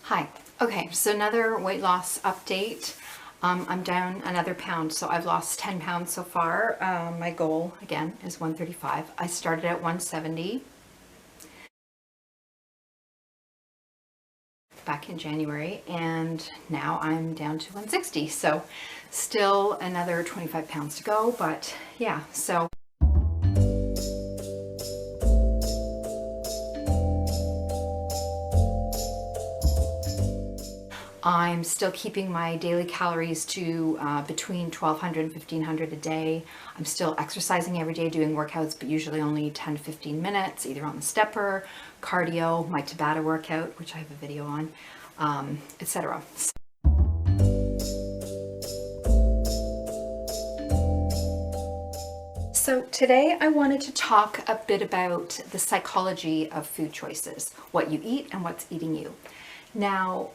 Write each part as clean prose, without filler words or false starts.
Hi. Okay, so another weight loss update. I'm down another pound, so I've lost 10 pounds so far. My goal, again, is 135. I started at 170 back in January, and now I'm down to 160. So still another 25 pounds to go, but yeah, so I'm still keeping my daily calories to between 1,200 and 1,500 a day. I'm still exercising every day, doing workouts, but usually only 10 to 15 minutes, either on the stepper, cardio, my Tabata workout, which I have a video on, etc. So today I wanted to talk a bit about the psychology of food choices, what you eat and what's eating you. Now,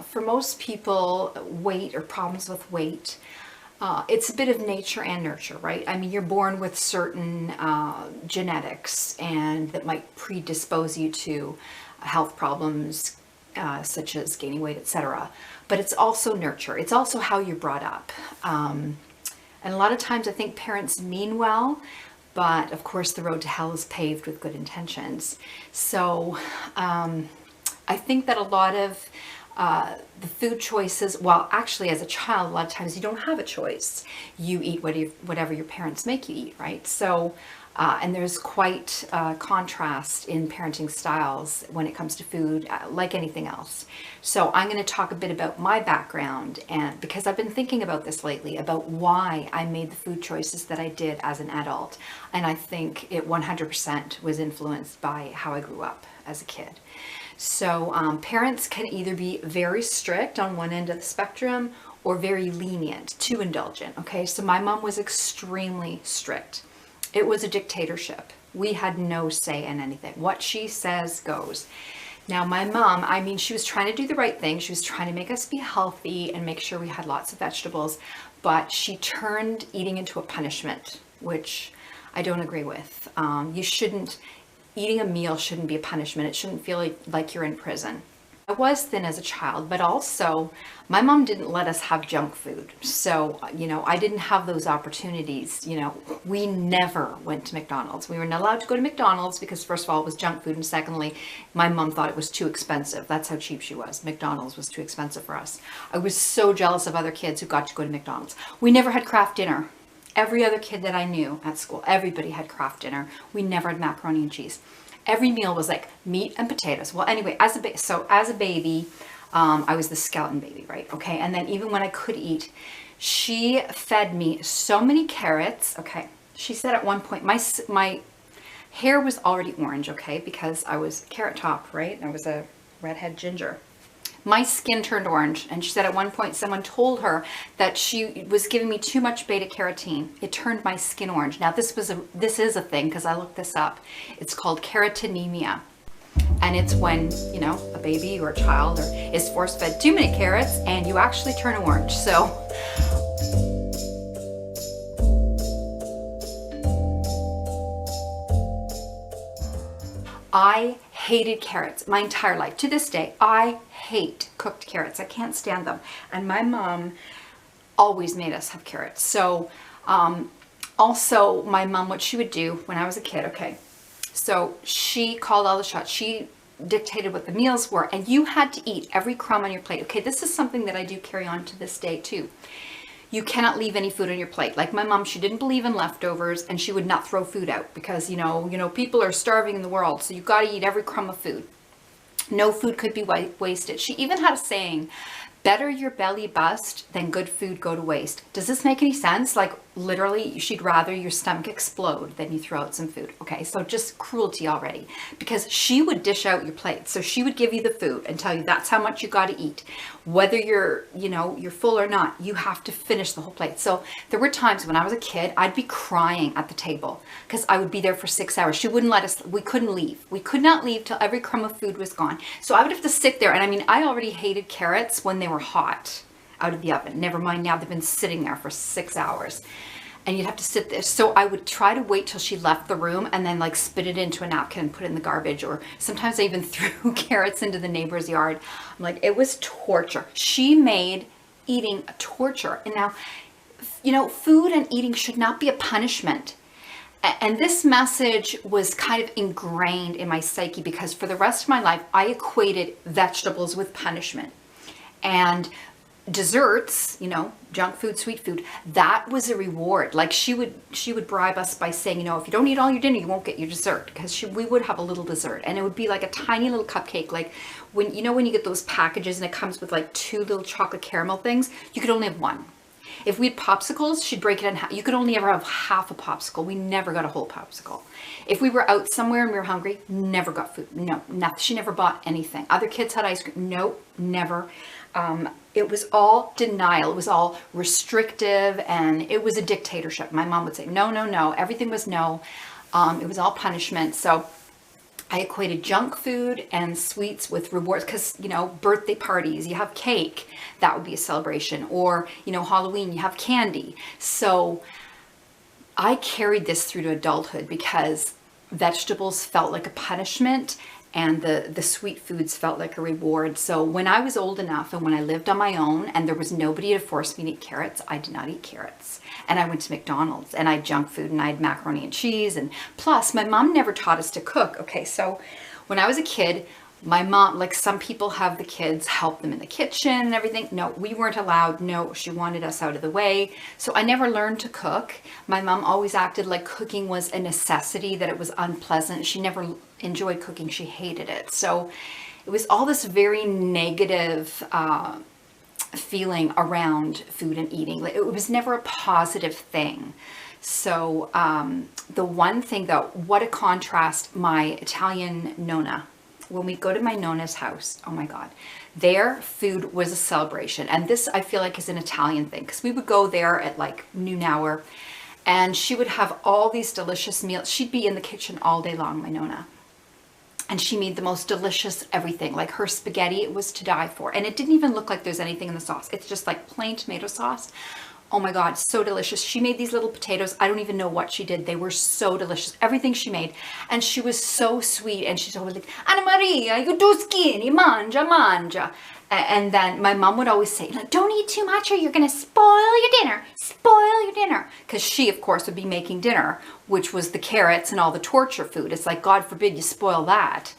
for most people, weight or problems with weight, it's a bit of nature and nurture, right? I mean, you're born with certain genetics and that might predispose you to health problems such as gaining weight, etc. But it's also nurture. It's also how you're brought up. And a lot of times I think parents mean well, but of course the road to hell is paved with good intentions. So I think that a lot of the food choices, well, actually as a child, a lot of times you don't have a choice. You eat whatever your parents make you eat, right? So, and there's quite a contrast in parenting styles when it comes to food, like anything else. So I'm going to talk a bit about my background, and because I've been thinking about this lately, about why I made the food choices that I did as an adult. And I think it 100% was influenced by how I grew up as a kid. So parents can either be very strict on one end of the spectrum or very lenient, too indulgent, okay? So my mom was extremely strict. It was a dictatorship. We had no say in anything. What she says goes. Now my mom, I mean, she was trying to do the right thing. She was trying to make us be healthy and make sure we had lots of vegetables, but she turned eating into a punishment, which I don't agree with. Eating a meal shouldn't be a punishment. It shouldn't feel like you're in prison. I was thin as a child, but also my mom didn't let us have junk food. So, I didn't have those opportunities. We never went to McDonald's. We were not allowed to go to McDonald's because first of all, it was junk food. And secondly, my mom thought it was too expensive. That's how cheap she was. McDonald's was too expensive for us. I was so jealous of other kids who got to go to McDonald's. We never had Kraft Dinner. Every other kid that I knew at school, everybody had Kraft Dinner. We never had macaroni and cheese. Every meal was like meat and potatoes. Well, anyway, as a baby, I was the skeleton baby, right? Okay, and then even when I could eat, she fed me so many carrots. Okay, she said at one point, my hair was already orange, okay, because I was Carrot Top, right? I was a redhead ginger. My skin turned orange, and she said at one point someone told her that she was giving me too much beta carotene. It turned my skin orange. Now this is a thing because I looked this up. It's called carotenemia, and it's when a baby or a child is force fed too many carrots and you actually turn orange. So I hated carrots my entire life. To this day, I hate cooked carrots. I can't stand them. And my mom always made us have carrots. So also my mom, what she would do when I was a kid, okay, so she called all the shots. She dictated what the meals were, and you had to eat every crumb on your plate. Okay, this is something that I do carry on to this day too. You cannot leave any food on your plate. Like my mom, she didn't believe in leftovers, and she would not throw food out because, people are starving in the world. So you've got to eat every crumb of food. No food could be wasted. She even had a saying, better your belly bust than good food go to waste. Does this make any sense? Like literally, she'd rather your stomach explode than you throw out some food. Okay, so just cruelty already, because she would dish out your plate. So she would give you the food and tell you that's how much you got to eat. Whether you're full or not, you have to finish the whole plate. So there were times when I was a kid, I'd be crying at the table because I would be there for 6 hours. She wouldn't let us, we couldn't leave. We could not leave till every crumb of food was gone. So I would have to sit there. And I mean, I already hated carrots when they were hot out of the oven. Never mind now they've been sitting there for 6 hours. and you'd have to sit there. So I would try to wait till she left the room and then like spit it into a napkin and put it in the garbage. Or sometimes I even threw carrots into the neighbor's yard. I'm like, it was torture. She made eating a torture. And now, you know, food and eating should not be a punishment. And this message was kind of ingrained in my psyche because for the rest of my life, I equated vegetables with punishment. And desserts, you know, junk food, sweet food, that was a reward. Like she would bribe us by saying, you know, if you don't eat all your dinner, you won't get your dessert, because we would have a little dessert, and it would be like a tiny little cupcake. Like when, you know, when you get those packages and it comes with like 2 little chocolate caramel things, you could only have one. If we had popsicles, she'd break it in half. You could only ever have half a popsicle. We never got a whole popsicle. If we were out somewhere and we were hungry, never got food. No, nothing. She never bought anything. Other kids had ice cream. Nope, never. It was all denial. It was all restrictive, and it was a dictatorship. My mom would say, no, no, no. Everything was no. It was all punishment. So I equated junk food and sweets with rewards, because, you know, birthday parties, you have cake, that would be a celebration. Or, you know, Halloween, you have candy. So I carried this through to adulthood because vegetables felt like a punishment and the sweet foods felt like a reward. So when I was old enough and when I lived on my own and there was nobody to force me to eat carrots, I did not eat carrots. And I went to McDonald's and I had junk food and I had macaroni and cheese. And plus, my mom never taught us to cook. Okay, so when I was a kid, my mom, like some people have the kids help them in the kitchen and everything. No, we weren't allowed. No, she wanted us out of the way. So I never learned to cook. My mom always acted like cooking was a necessity, that it was unpleasant. She never enjoyed cooking. She hated it. So it was all this very negative feeling around food and eating. Like, it was never a positive thing. So the one thing though, what a contrast, my Italian Nonna. When we go to my Nonna's house, oh my God, their food was a celebration. And this, I feel like, is an Italian thing, because we would go there at like noon hour and she would have all these delicious meals. She'd be in the kitchen all day long, my Nonna. And she made the most delicious everything. Like her spaghetti, it was to die for. And it didn't even look like there's anything in the sauce. It's just like plain tomato sauce. Oh my God, so delicious. She made these little potatoes. I don't even know what she did. They were so delicious. Everything she made. And she was so sweet. And she's always like, Anna Maria, you too skinny, mangia, mangia. And then my mom would always say, don't eat too much or you're going to spoil your dinner. Spoil your dinner. Because she, of course, would be making dinner, which was the carrots and all the torture food. It's like, God forbid you spoil that.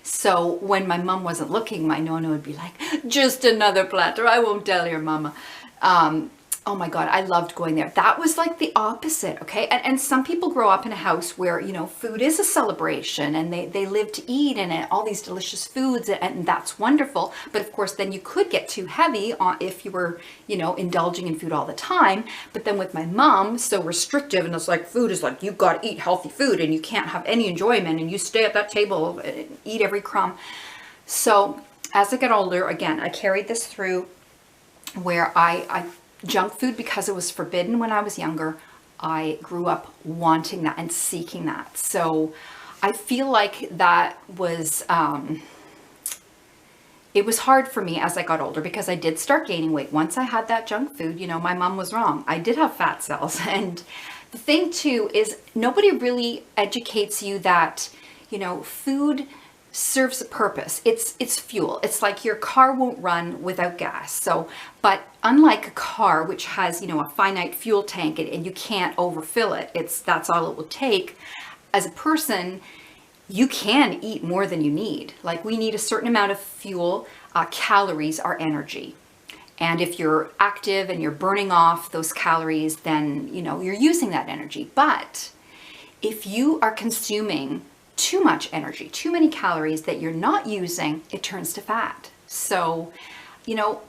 So when my mom wasn't looking, my Nonna would be like, just another platter. I won't tell your mama. Oh my God, I loved going there. That was like the opposite, okay? And some people grow up in a house where, you know, food is a celebration and they live to eat and all these delicious foods, and that's wonderful. But of course, then you could get too heavy if you were, you know, indulging in food all the time. But then with my mom, so restrictive, and it's like food is like, you've got to eat healthy food and you can't have any enjoyment and you stay at that table and eat every crumb. So as I got older, again, I carried this through where I junk food, because it was forbidden when I was younger, I grew up wanting that and seeking that. So I feel like that was, it was hard for me as I got older, because I did start gaining weight. Once I had that junk food, you know, my mom was wrong. I did have fat cells. And the thing too is nobody really educates you that, you know, food serves a purpose. It's fuel. It's like your car won't run without gas. So, but unlike a car, which has, you know, a finite fuel tank and you can't overfill it, that's all it will take. As a person, you can eat more than you need. Like we need a certain amount of fuel. Calories are energy. And if you're active and you're burning off those calories, then, you know, you're using that energy. But if you are consuming too much energy, too many calories that you're not using, it turns to fat. So, you know,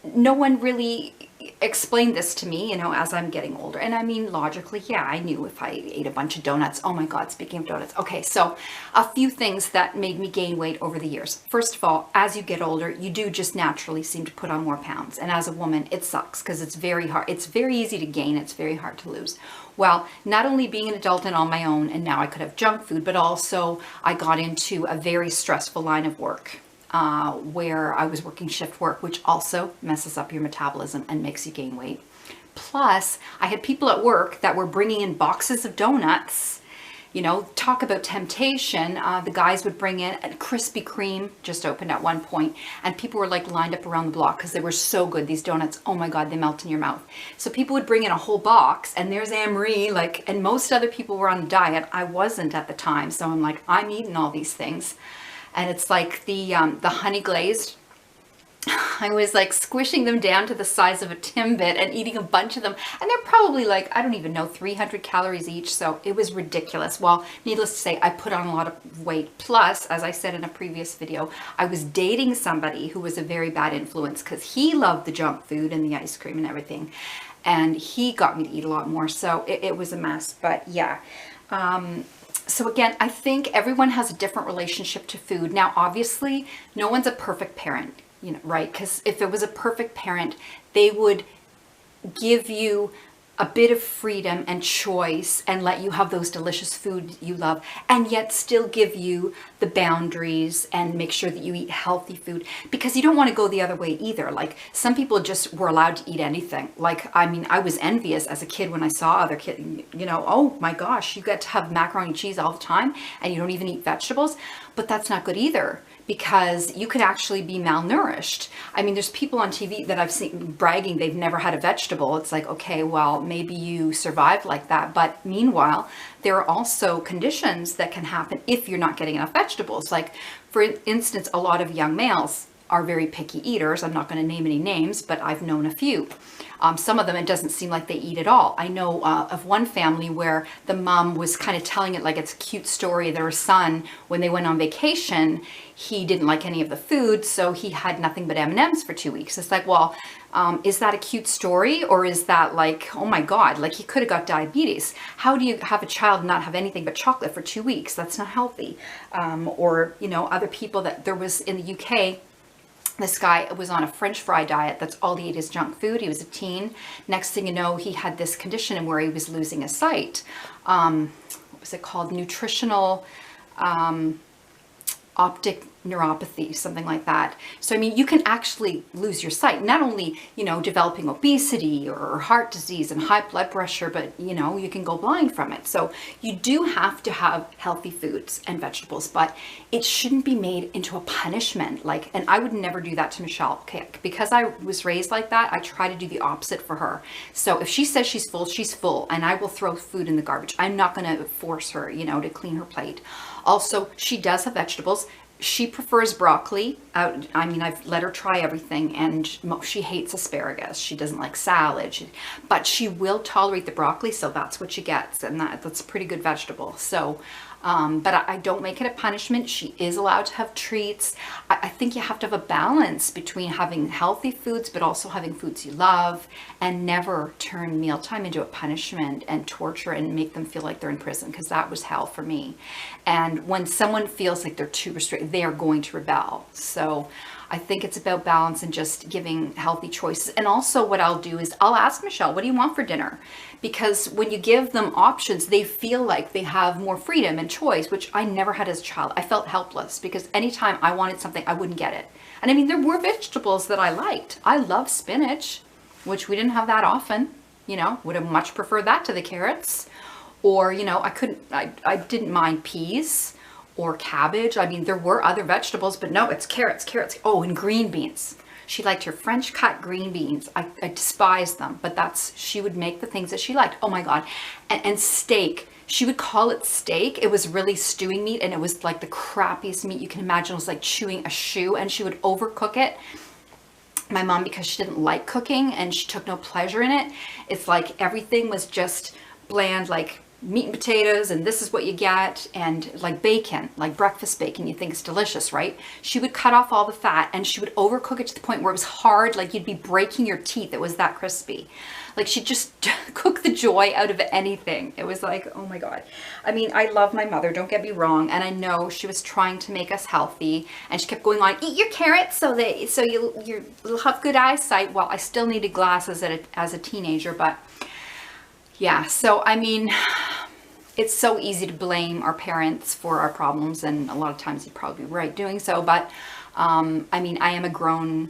no one really explained this to me, you know, as I'm getting older. And I mean, logically, yeah, I knew if I ate a bunch of donuts. Oh my God, speaking of donuts. Okay, so a few things that made me gain weight over the years. First of all, as you get older, you do just naturally seem to put on more pounds. And as a woman, it sucks because it's very hard. It's very easy to gain. It's very hard to lose. Well, not only being an adult and on my own, and now I could have junk food, but also I got into a very stressful line of work. Where I was working shift work, which also messes up your metabolism and makes you gain weight. Plus, I had people at work that were bringing in boxes of donuts. You know, talk about temptation. The guys would bring in a Krispy Kreme, just opened at one point, and people were like lined up around the block because they were so good. These donuts, oh my God, they melt in your mouth. So people would bring in a whole box, and there's Anne-Marie, like, and most other people were on a diet. I wasn't at the time, so I'm like, I'm eating all these things. And it's like the honey glazed. I was like squishing them down to the size of a Timbit and eating a bunch of them. And they're probably like, I don't even know, 300 calories each. So it was ridiculous. Well, needless to say, I put on a lot of weight. Plus, as I said in a previous video, I was dating somebody who was a very bad influence because he loved the junk food and the ice cream and everything. And he got me to eat a lot more. So it was a mess. But yeah. So again, I think everyone has a different relationship to food. Now, obviously, no one's a perfect parent. You know, right? Because if it was a perfect parent, they would give you a bit of freedom and choice and let you have those delicious food you love, and yet still give you the boundaries and make sure that you eat healthy food, because you don't want to go the other way either. Like, some people just were allowed to eat anything. Like, I mean, I was envious as a kid when I saw other kids, you know, oh my gosh, you get to have macaroni and cheese all the time and you don't even eat vegetables. But that's not good either, because you could actually be malnourished. I mean, there's people on TV that I've seen bragging they've never had a vegetable. It's like, okay, well, maybe you survived like that. But meanwhile, there are also conditions that can happen if you're not getting enough vegetables. Like, for instance, a lot of young males are very picky eaters. I'm not going to name any names, but I've known a few. Some of them, it doesn't seem like they eat at all. I know of one family where the mom was kind of telling it like it's a cute story. Their son, when they went on vacation, he didn't like any of the food, so he had nothing but M&Ms for 2 weeks. It's like, well, is that a cute story, or is that like, oh my God, like he could have got diabetes? How do you have a child not have anything but chocolate for 2 weeks? That's not healthy. Or, you know, other people that there was in the UK, this guy was on a French fry diet. That's all he ate is junk food. He was a teen. Next thing you know, he had this condition where he was losing his sight. What was it called? Nutritional optic neuropathy, something like that. So, I mean, you can actually lose your sight, not only, you know, developing obesity or heart disease and high blood pressure, but, you know, you can go blind from it. So you do have to have healthy foods and vegetables, but it shouldn't be made into a punishment. Like, and I would never do that to Michelle, okay? Because I was raised like that, I try to do the opposite for her. So if she says she's full, and I will throw food in the garbage. I'm not going to force her, you know, to clean her plate. Also, she does have vegetables. She prefers broccoli. I mean, I've let her try everything, and she hates asparagus. She doesn't like salad, but she will tolerate the broccoli, so that's what she gets, and that's a pretty good vegetable. So, but I don't make it a punishment. She is allowed to have treats. I think you have to have a balance between having healthy foods, but also having foods you love, and never turn mealtime into a punishment and torture and make them feel like they're in prison, because that was hell for me. And when someone feels like they're too restricted, they are going to rebel. So I think it's about balance and just giving healthy choices. And also what I'll do is I'll ask Michelle, what do you want for dinner? Because when you give them options, they feel like they have more freedom and choice, which I never had as a child. I felt helpless because anytime I wanted something, I wouldn't get it. And I mean, there were vegetables that I liked. I love spinach, which we didn't have that often. You know, would have much preferred that to the carrots. Or, you know, I didn't mind peas or cabbage. I mean, there were other vegetables, but no, it's carrots. Oh, and green beans. She liked her French cut green beans. I despised them, but she would make the things that she liked. Oh my God. And steak. She would call it steak. It was really stewing meat, and it was like the crappiest meat you can imagine. It was like chewing a shoe, and she would overcook it. My mom, because she didn't like cooking and she took no pleasure in it, it's like everything was just bland, like meat and potatoes, and this is what you get, and like bacon, like breakfast bacon, you think it's delicious, right? She would cut off all the fat, and she would overcook it to the point where it was hard, like you'd be breaking your teeth. It was that crispy. Like, she just cooked the joy out of anything. It was like, oh my God. I mean, I love my mother, don't get me wrong, and I know she was trying to make us healthy, and she kept going on, eat your carrots so you'll have good eyesight. Well, I still needed glasses as a teenager, but yeah. So I mean, it's so easy to blame our parents for our problems, and a lot of times you'd probably be right doing so, but I mean, I am a grown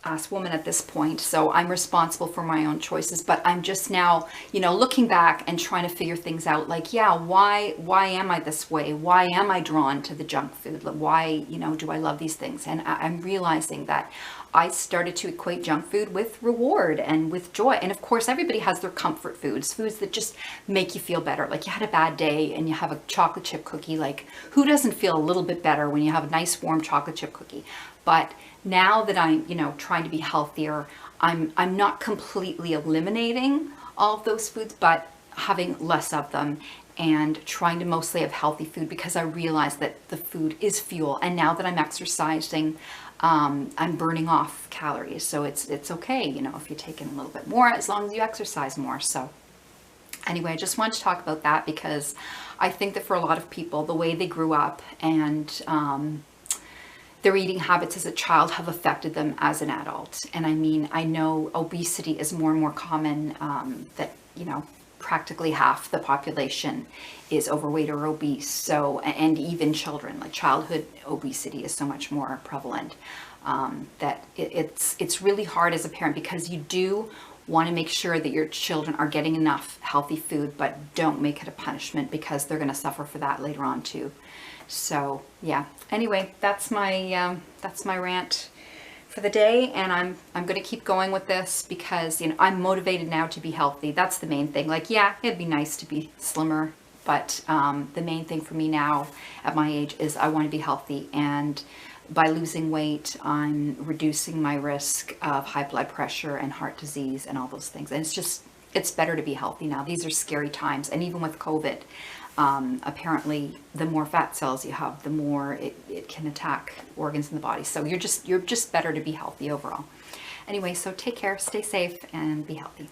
ass woman at this point, so I'm responsible for my own choices. But I'm just now, looking back and trying to figure things out. Like, yeah, why am I this way? Why am I drawn to the junk food? Why, do I love these things? And I'm realizing that I started to equate junk food with reward and with joy. And of course, everybody has their comfort foods, foods that just make you feel better. Like, you had a bad day and you have a chocolate chip cookie. Like, who doesn't feel a little bit better when you have a nice warm chocolate chip cookie? But now that I'm, trying to be healthier, I'm not completely eliminating all of those foods, but having less of them and trying to mostly have healthy food, because I realize that the food is fuel. And now that I'm exercising, I'm burning off calories. So it's okay, if you're taking a little bit more, as long as you exercise more. So anyway, I just wanted to talk about that, because I think that for a lot of people, the way they grew up and their eating habits as a child have affected them as an adult. And I mean, I know obesity is more and more common, that, practically half the population is overweight or obese. So, and even children, like childhood obesity is so much more prevalent, that it's really hard as a parent, because you do want to make sure that your children are getting enough healthy food, but don't make it a punishment, because they're going to suffer for that later on too. So yeah, anyway, that's my rant for the day, and I'm going to keep going with this, because I'm motivated now to be healthy. That's the main thing. Like, yeah, it'd be nice to be slimmer, but the main thing for me now at my age is I want to be healthy. And by losing weight, I'm reducing my risk of high blood pressure and heart disease and all those things. And it's better to be healthy now. These are scary times. And even with COVID, apparently the more fat cells you have, the more it can attack organs in the body. So you're just better to be healthy overall. Anyway, so take care, stay safe, and be healthy.